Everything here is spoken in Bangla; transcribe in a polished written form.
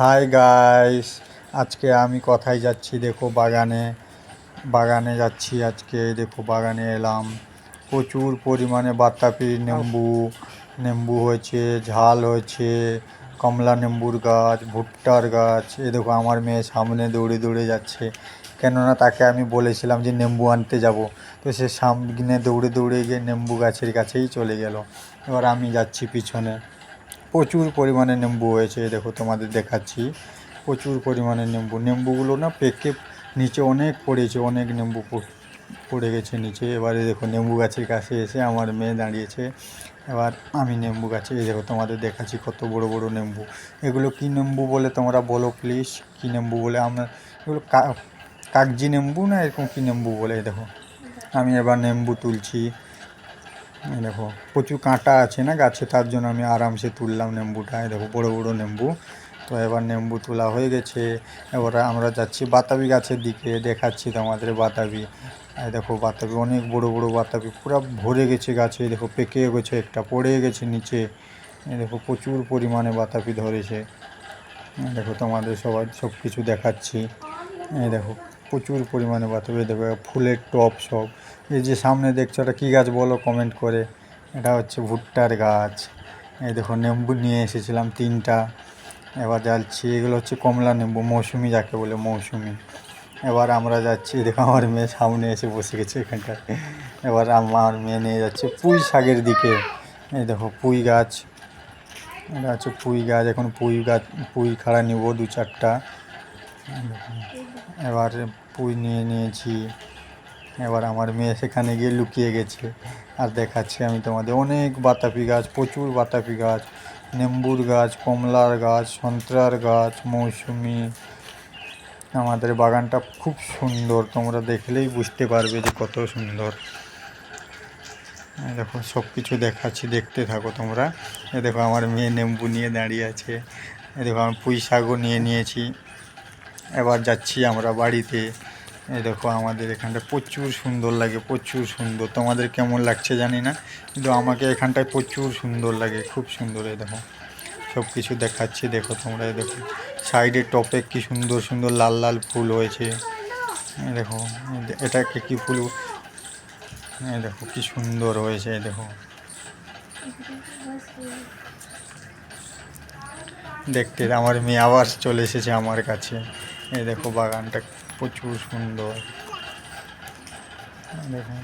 হাই গাইস, আজকে আমি কোথায় যাচ্ছি দেখো, বাগানে যাচ্ছি আজকে। দেখো বাগানে এলাম, প্রচুর পরিমাণে বাতাবি নেম্বু হয়েছে, ঝাল হয়েছে, কমলা নেম্বুর গাছ, ভুট্টার গাছ। এ দেখো আমার মেয়ে সামনে দৌড়ে দৌড়ে যাচ্ছে, কেননা তাকে আমি বলেছিলাম যে নেম্বু আনতে যাব। তো সে সামনে দৌড়ে দৌড়ে গিয়ে নেম্বু গাছের কাছেই চলে গেল। এবার আমি যাচ্ছি পিছনে। প্রচুর পরিমাণে নেম্বু হয়েছে, দেখো তোমাদের দেখাচ্ছি। প্রচুর পরিমাণে নেম্বুগুলো না পেকে নিচে অনেক পড়েছে, অনেক নেম্বু পড়ে গেছে নিচে। এবারে দেখো নেম্বু গাছের কাছে এসে আমার মেয়ে দাঁড়িয়েছে। এবার আমি নেম্বু গাছে, এই দেখো তোমাদের দেখাচ্ছি কত বড় বড় নেম্বু। এগুলো কি নেম্বু বলে তোমরা বলো প্লিজ, কি নেম্বু বলে? আমরা এগুলো কাগজি নেম্বু না এরকম কি নেম্বু বলে? দেখো আমি এবার নেম্বু তুলছি। দেখো প্রচুর কাঁটা আছে না গাছে, তার জন্য আমি আরামসে তুললাম নেম্বুটা। দেখো বড় বড় নেম্বু। তো এবার নেম্বু তোলা হয়ে গেছে। এবার আমরা যাচ্ছি বাতাবি গাছের দিকে, দেখাচ্ছি তোমাদের বাতাবি। দেখো বাতাবি, অনেক বড় বড় বাতাবি পুরো ভরে গেছে গাছে। দেখো পেকে গেছে, একটা পড়ে গেছে নিচে। দেখো প্রচুর পরিমাণে বাতাবি ধরেছে। দেখো তোমাদের সব কিছু দেখাচ্ছি। দেখো প্রচুর পরিমাণে বাতাবি। দেখো ফুলের টব সব। এই যে সামনে দেখছো এটা কী গাছ বলো কমেন্ট করে? এটা হচ্ছে ভুট্টার গাছ। এই দেখো নেম্বু নিয়ে এসেছিলাম 3টা। এবার যাচ্ছি, এগুলো হচ্ছে কমলা নেম্বু, মৌসুমি যাকে বলে, মৌসুমি। এবার আমরা যাচ্ছি, দেখো আমার মেয়ে সামনে এসে বসে গেছে এখানটায়। এবার আমার মেয়ে নিয়ে যাচ্ছে পুঁই শাকের দিকে। এই দেখো পুঁই গাছ, এটা হচ্ছে পুঁই গাছ। এখন পুঁই খাড়া নিব 2-4টা। এবার পুঁই নিয়ে নিয়েছি। এবার আমার মেয়ে সেখানে গিয়ে লুকিয়ে গেছে। আর দেখাচ্ছি আমি তোমাদের অনেক বাতাবি গাছ, প্রচুর বাতাবি গাছ, নেম্বুর গাছ, কমলার গাছ, সন্ত্রার গাছ, মৌসুমি। আমাদের বাগানটা খুব সুন্দর, তোমরা দেখলেই বুঝতে পারবে যে কত সুন্দর। দেখো সব কিছু দেখাচ্ছি, দেখতে থাকো তোমরা। দেখো আমার মেয়ে নেম্বু নিয়ে দাঁড়িয়ে আছে। দেখো আমি পুঁই শাকও নিয়ে নিয়েছি। এবার যাচ্ছি আমরা বাড়িতে। এই দেখো আমাদের এখানটা প্রচুর সুন্দর লাগে, প্রচুর সুন্দর। তোমাদের কেমন লাগছে জানি না, কিন্তু আমাকে এখানটায় প্রচুর সুন্দর লাগে, খুব সুন্দর। এই দেখো সব কিছু দেখাচ্ছি, দেখো তোমরা। এই দেখো সাইডে টপে কি সুন্দর সুন্দর লাল লাল ফুল হয়েছে। এই দেখো এটাকে কি ফুল, এই দেখো কি সুন্দর হয়েছে। এই দেখো দেখতে আমার মেয়ে আবার চলে এসেছে আমার কাছে। এই দেখো বাগানটা প্রচুর সুন্দর। দেখো